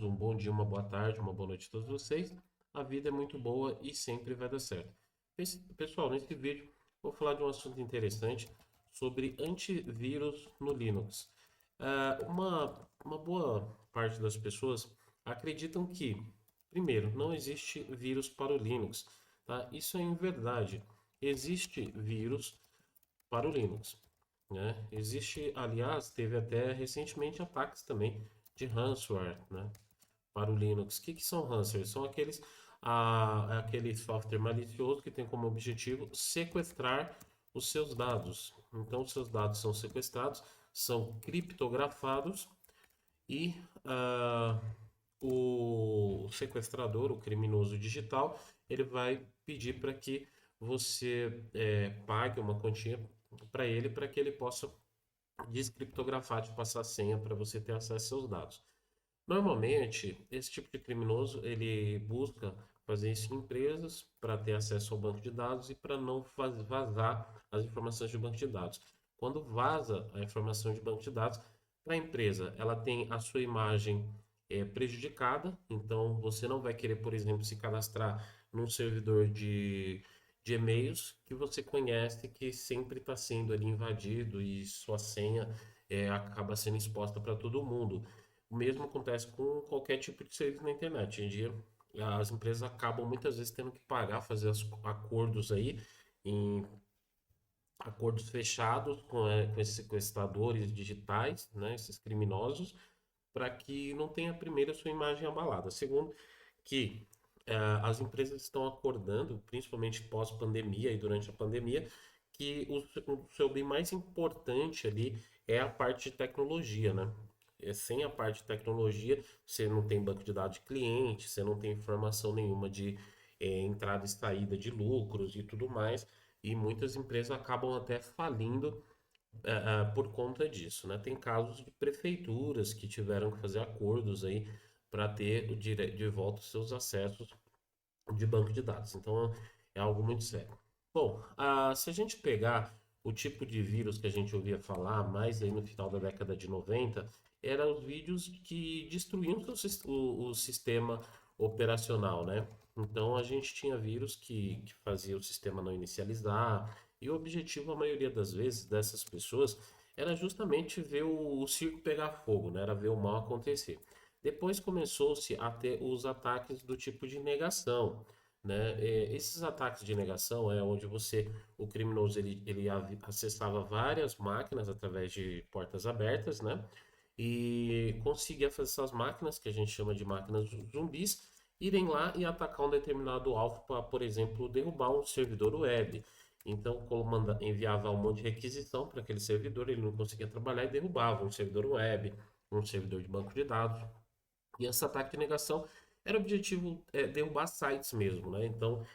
um bom dia, uma boa tarde, uma boa noite a todos vocês. A vida é muito boa e sempre vai dar certo. Pessoal, nesse vídeo vou falar de um assunto interessante sobre antivírus no Linux. Uma boa parte das pessoas acreditam que, primeiro, não existe vírus para o Linux, tá? Isso é inverdade. Existe vírus para o Linux, né? Existe, aliás, teve até recentemente ataques também de ransomware, né, para o Linux. O que são ransomware? São aquele software malicioso que tem como objetivo sequestrar os seus dados. Então, os seus dados são sequestrados, são criptografados e o sequestrador, o criminoso digital, ele vai pedir para que você pague uma quantia para que ele possa descriptografar, te passar a senha para você ter acesso aos seus dados. Normalmente, esse tipo de criminoso ele busca fazer isso em empresas para ter acesso ao banco de dados e para não vazar as informações de banco de dados. Quando vaza a informação de banco de dados para a empresa, ela tem a sua imagem prejudicada, então você não vai querer, por exemplo, se cadastrar num servidor de e-mails que você conhece que sempre está sendo ali invadido e sua senha acaba sendo exposta para todo mundo. O mesmo acontece com qualquer tipo de serviço na internet. Hoje em dia, as empresas acabam muitas vezes tendo que pagar, fazer acordos aí, em acordos fechados com esses sequestradores digitais, né, esses criminosos, para que não tenha primeiro a sua imagem abalada. Segundo, que as empresas estão acordando, principalmente pós-pandemia e durante a pandemia, que o seu bem mais importante ali é a parte de tecnologia, né? Sem a parte de tecnologia, você não tem banco de dados de cliente, você não tem informação nenhuma de entrada e saída de lucros e tudo mais, e muitas empresas acabam até falindo por conta disso, né? Tem casos de prefeituras que tiveram que fazer acordos aí para ter de volta os seus acessos de banco de dados. Então é algo muito sério. Bom, se a gente pegar o tipo de vírus que a gente ouvia falar mais aí no final da década de 90, eram os vídeos que destruíam o sistema operacional, né? Então a gente tinha vírus que fazia o sistema não inicializar, e o objetivo, a maioria das vezes, dessas pessoas era justamente ver o circo pegar fogo, né? Era ver o mal acontecer. Depois começou-se a ter os ataques do tipo de negação, né? Esses ataques de negação é onde o criminoso, ele acessava várias máquinas através de portas abertas, né? E conseguia fazer essas máquinas, que a gente chama de máquinas zumbis, irem lá e atacar um determinado alvo para, por exemplo, derrubar um servidor web. Então, enviava um monte de requisição para aquele servidor, ele não conseguia trabalhar e derrubava um servidor web, um servidor de banco de dados. E esse ataque de negação era o objetivo derrubar sites mesmo, né? Então,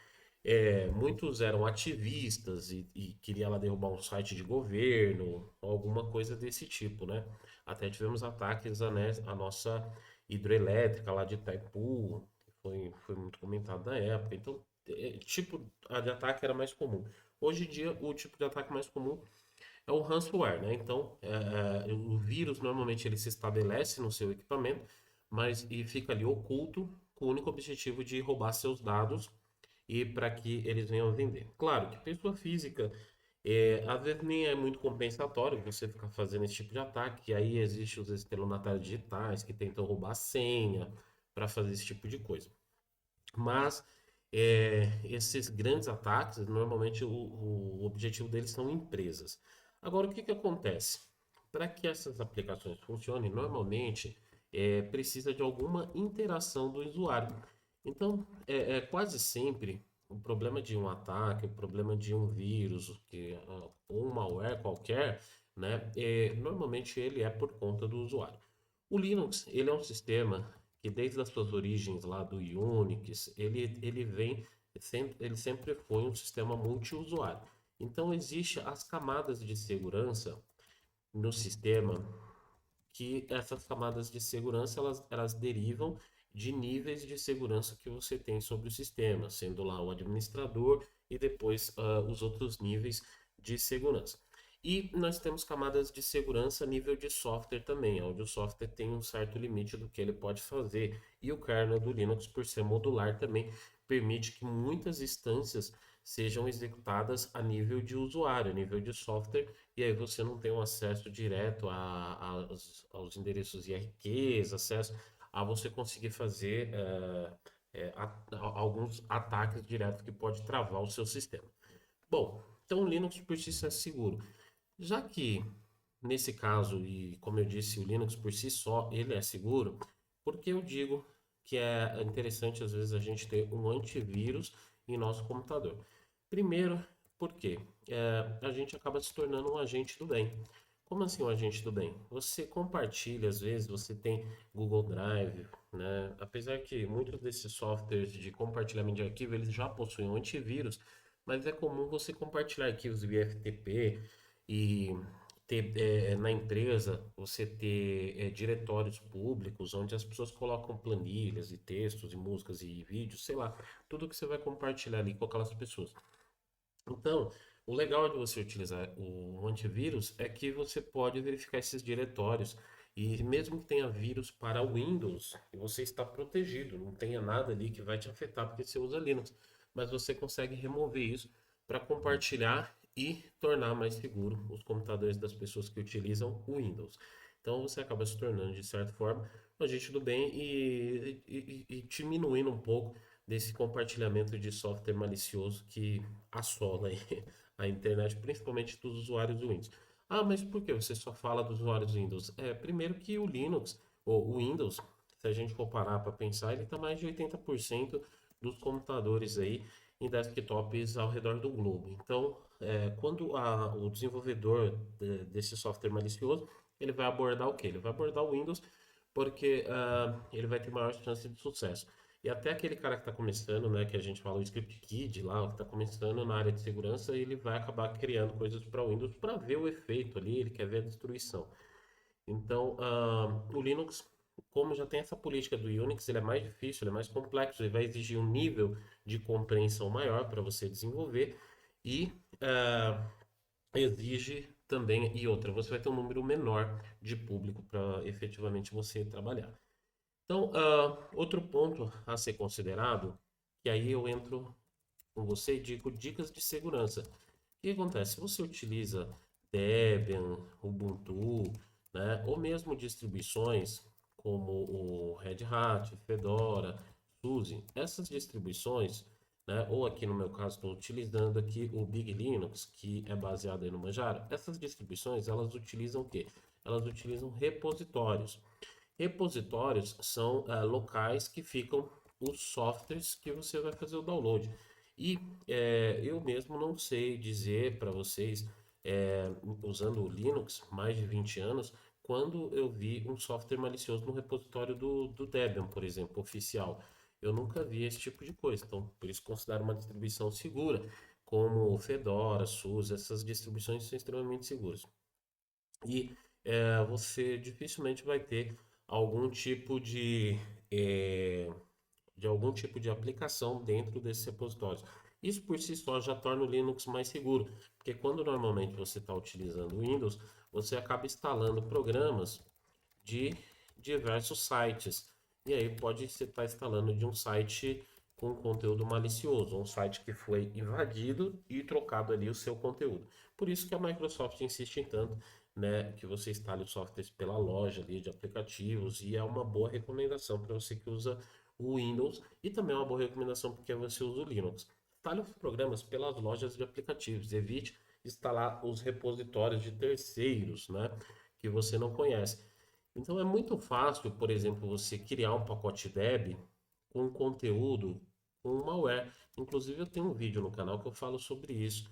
muitos eram ativistas e queria lá derrubar um site de governo, alguma coisa desse tipo, né? Até tivemos ataques à nossa hidrelétrica lá de Itaipu, que foi muito comentado na época. Então, tipo de ataque era mais comum. Hoje em dia, o tipo de ataque mais comum é o ransomware, né? Então, o vírus normalmente ele se estabelece no seu equipamento, mas e fica ali oculto com o único objetivo de roubar seus dados e para que eles venham vender. Claro que pessoa física às vezes nem é muito compensatório você ficar fazendo esse tipo de ataque, e aí existe os estelionatários digitais que tentam roubar a senha para fazer esse tipo de coisa. Mas esses grandes ataques, normalmente o objetivo deles são empresas. Agora, o que que acontece? Para que essas aplicações funcionem, normalmente precisa de alguma interação do usuário. Então, quase sempre o problema de um ataque, o problema de um vírus, ou um malware qualquer, né, normalmente ele é por conta do usuário. O Linux, ele é um sistema que desde as suas origens lá do Unix, ele sempre foi um sistema multiusuário. Então existe as camadas de segurança no sistema, que essas camadas de segurança elas derivam de níveis de segurança que você tem sobre o sistema, sendo lá o administrador e depois os outros níveis de segurança. E nós temos camadas de segurança a nível de software também, onde o software tem um certo limite do que ele pode fazer. E o kernel do Linux, por ser modular, também permite que muitas instâncias sejam executadas a nível de usuário, a nível de software, e aí você não tem um acesso direto aos endereços IRQs, acesso a você conseguir fazer alguns ataques diretos que pode travar o seu sistema. Bom, então o Linux por si só é seguro. Já que, nesse caso, e como eu disse, o Linux por si só, ele é seguro, porque eu digo que é interessante, às vezes, a gente ter um antivírus em nosso computador. Primeiro, porque a gente acaba se tornando um agente do bem. Como assim um agente do bem? Você compartilha, às vezes, você tem Google Drive, né? Apesar que muitos desses softwares de compartilhamento de arquivo, eles já possuem um antivírus, mas é comum você compartilhar arquivos via FTP e ter na empresa você ter diretórios públicos onde as pessoas colocam planilhas e textos e músicas e vídeos, sei lá, tudo que você vai compartilhar ali com aquelas pessoas. Então, o legal de você utilizar o antivírus é que você pode verificar esses diretórios e mesmo que tenha vírus para Windows, você está protegido, não tenha nada ali que vai te afetar porque você usa Linux, mas você consegue remover isso para compartilhar e tornar mais seguro os computadores das pessoas que utilizam o Windows. Então você acaba se tornando, de certa forma, um agente do bem e diminuindo um pouco desse compartilhamento de software malicioso que assola aí a internet, principalmente dos usuários do Windows. Ah, mas por que você só fala dos usuários Windows? Primeiro que o Linux, ou o Windows, se a gente for parar para pensar, ele está mais de 80% dos computadores aí em desktops ao redor do globo. Então, quando o desenvolvedor desse software malicioso, ele vai abordar o quê? Ele vai abordar o Windows porque ele vai ter maior chance de sucesso. E até aquele cara que está começando, né, que a gente fala o script kid lá, que está começando na área de segurança, ele vai acabar criando coisas para o Windows para ver o efeito ali, ele quer ver a destruição. Então, o Linux, como já tem essa política do Unix, ele é mais difícil, ele é mais complexo, ele vai exigir um nível de compreensão maior para você desenvolver e exige também, e outra, você vai ter um número menor de público para efetivamente você trabalhar. Então, outro ponto a ser considerado, que aí eu entro com você e digo dicas de segurança. O que acontece? Se você utiliza Debian, Ubuntu, né, ou mesmo distribuições como o Red Hat, Fedora, SUSE, essas distribuições, né, ou aqui no meu caso estou utilizando aqui o Big Linux, que é baseado aí no Manjaro, essas distribuições elas utilizam o quê? Elas utilizam repositórios. Repositórios são locais que ficam os softwares que você vai fazer o download. E eu mesmo não sei dizer para vocês, usando o Linux, mais de 20 anos, quando eu vi um software malicioso no repositório do Debian, por exemplo, oficial. Eu nunca vi esse tipo de coisa, então por isso considero uma distribuição segura, como o Fedora, SUSE, essas distribuições são extremamente seguras. E você dificilmente vai ter algum tipo eh, de algum tipo de aplicação dentro desses repositórios. Isso por si só já torna o Linux mais seguro, porque quando normalmente você está utilizando o Windows, você acaba instalando programas de diversos sites. E aí pode você estar instalando de um site com conteúdo malicioso, um site que foi invadido e trocado ali o seu conteúdo. Por isso que a Microsoft insiste em tanto, né, que você instale os softwares pela loja ali de aplicativos e é uma boa recomendação para você que usa o Windows e também é uma boa recomendação porque você usa o Linux. Instale os programas pelas lojas de aplicativos, evite instalar os repositórios de terceiros, né, que você não conhece. Então é muito fácil, por exemplo, você criar um pacote Deb com conteúdo com malware. Inclusive eu tenho um vídeo no canal que eu falo sobre isso.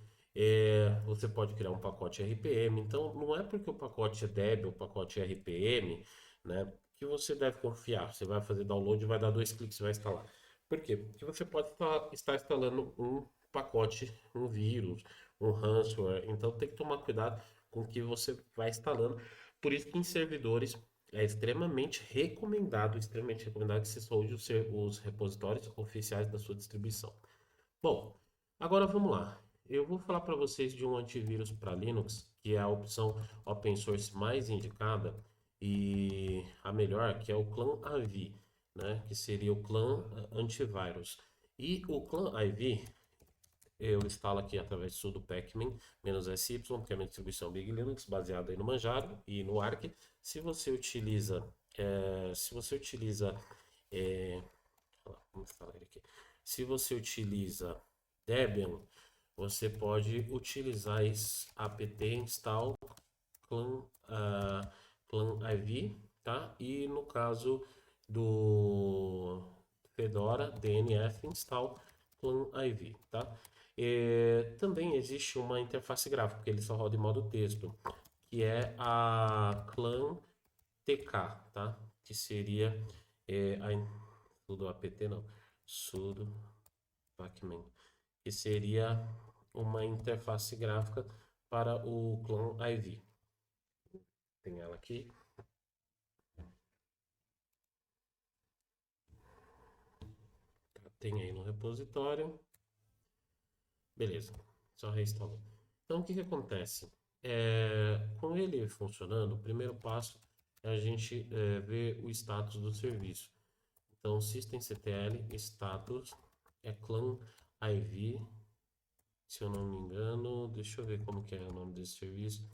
Você pode criar um pacote RPM. Então não é porque o pacote é Deb ou o pacote é RPM, né, que você deve confiar. Você vai fazer download, vai dar dois cliques e vai instalar. Por quê? Porque você pode estar instalando um pacote, um vírus, um ransomware. Então tem que tomar cuidado com o que você vai instalando. Por isso que em servidores é extremamente recomendado que você só use os repositórios oficiais da sua distribuição. Bom, agora vamos lá. eu vou falar para vocês de um antivírus para Linux, que é a opção open source mais indicada e a melhor, que é o Clan IV, né? Que seria o Clan antivírus. E o Clan IV, eu instalo aqui através do sudo pacman-sy, que é uma distribuição Big Linux baseada aí no Manjaro e no Arch. Se você utiliza, é, vamos instalar ele aqui. Se você utiliza Debian, você pode utilizar esse apt install clan, clan IV, tá? E no caso do Fedora, DNF install clan IV, tá? Também existe uma interface gráfica, porque ele só roda em modo texto, que é a clan TK, tá? Que seria sudo apt não, sudo pacman, que seria uma interface gráfica para o clone IV. Tem ela aqui. Tem aí no repositório. Beleza, só reinstalou. Então, o que que acontece? Com ele funcionando, o primeiro passo é a gente ver o status do serviço. Então, systemctl status é clan IV, se eu não me engano. Deixa eu ver como que é o nome desse serviço.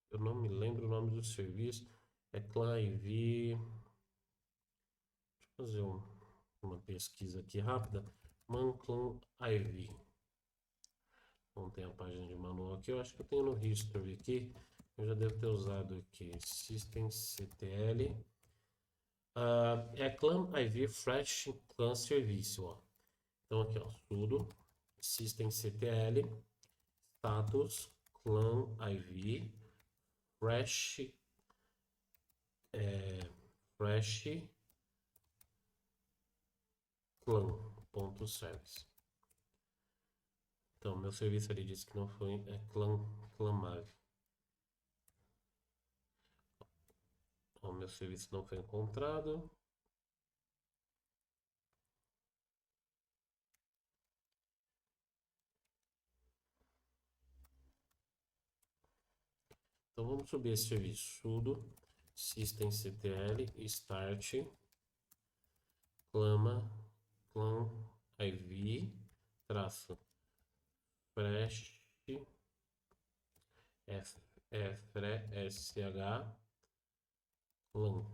Eu não me lembro o nome do serviço. É clan IV. Deixa eu fazer uma pesquisa aqui rápida. Manclan IV. Não tem a página de manual aqui. Eu acho que eu tenho no history aqui. Eu já devo ter usado aqui. Systemctl. É clan IV fresh clan serviço, ó. Então aqui, ó, sudo systemctl status clan IV fresh clan.service. Então, meu serviço ali disse que não foi, clamave. O meu serviço não foi encontrado. Então vamos subir esse serviço. Sudo systemctl start clan iv traço fresh fresh clan.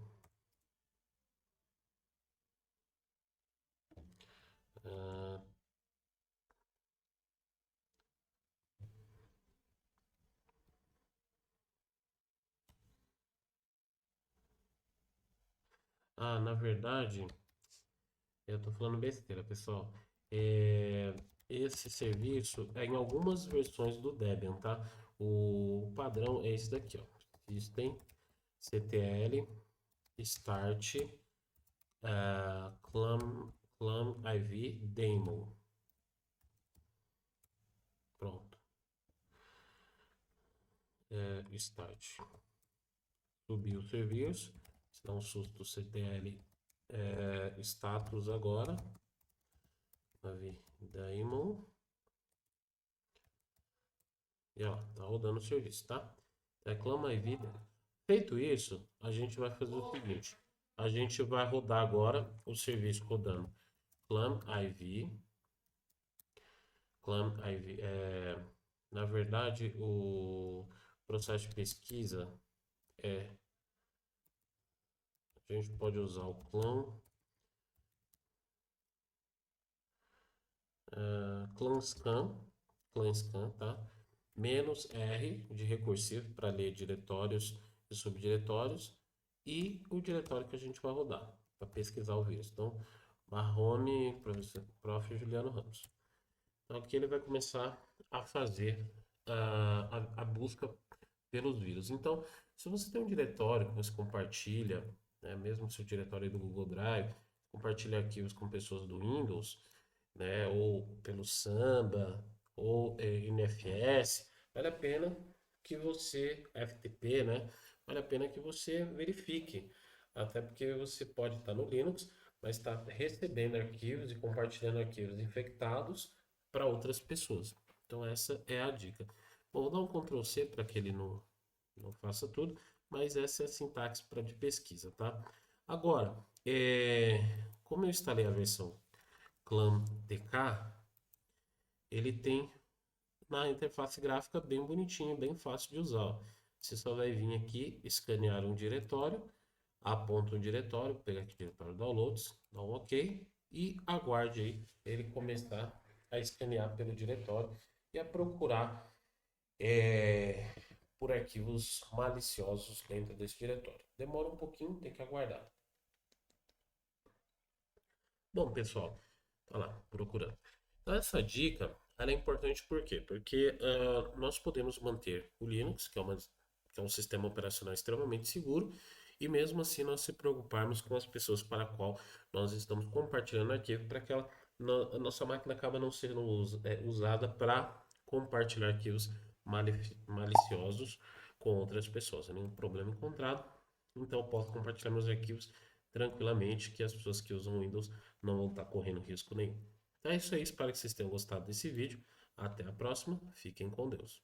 Na verdade, eu tô falando besteira, pessoal. Esse serviço é em algumas versões do Debian, tá? O padrão é esse daqui, ó. Systemctl start clam iv daemon. Pronto. Start. Subiu o serviço. Se dá um susto ctl status agora. Daemon. E ó, tá rodando o serviço, tá? Reclama iv. Feito isso, a gente vai fazer o seguinte. A gente vai rodar agora o serviço rodando clam iv. Na verdade, o processo de pesquisa a gente pode usar o clan scan, tá? Menos R de recursivo para ler diretórios e subdiretórios e o diretório que a gente vai rodar para pesquisar o vírus. Então, Marrone, prof. Juliano Ramos. Então, aqui ele vai começar a fazer a busca pelos vírus. Então, se você tem um diretório que você compartilha, né, mesmo seu diretório do Google Drive, compartilha arquivos com pessoas do Windows, né, ou pelo Samba, ou NFS, vale a pena que você, FTP, né, vale a pena que você verifique, até porque você pode estar no Linux, mas está recebendo arquivos e compartilhando arquivos infectados para outras pessoas. Então essa é a dica. Bom, vou dar um Ctrl C para que ele não faça tudo, mas essa é a sintaxe para de pesquisa, tá? Agora, como eu instalei a versão ClamTK, ele tem na interface gráfica bem bonitinha, bem fácil de usar, ó. Você só vai vir aqui, escanear um diretório, aponta um diretório, pegar aqui o diretório downloads, dá um OK e aguarde aí ele começar a escanear pelo diretório e a procurar por arquivos maliciosos dentro desse diretório. Demora um pouquinho, tem que aguardar. Bom, pessoal, tá lá, procurando. Então, essa dica, ela é importante por quê? Porque nós podemos manter o Linux, que é um sistema operacional extremamente seguro, e mesmo assim nós se preocuparmos com as pessoas para a qual nós estamos compartilhando arquivo, para que a nossa máquina acaba não sendo usada para compartilhar arquivos maliciosos com outras pessoas. Nenhum problema encontrado, então eu posso compartilhar meus arquivos tranquilamente, que as pessoas que usam Windows não vão estar correndo risco nenhum. Então é isso aí, espero que vocês tenham gostado desse vídeo. Até a próxima, fiquem com Deus.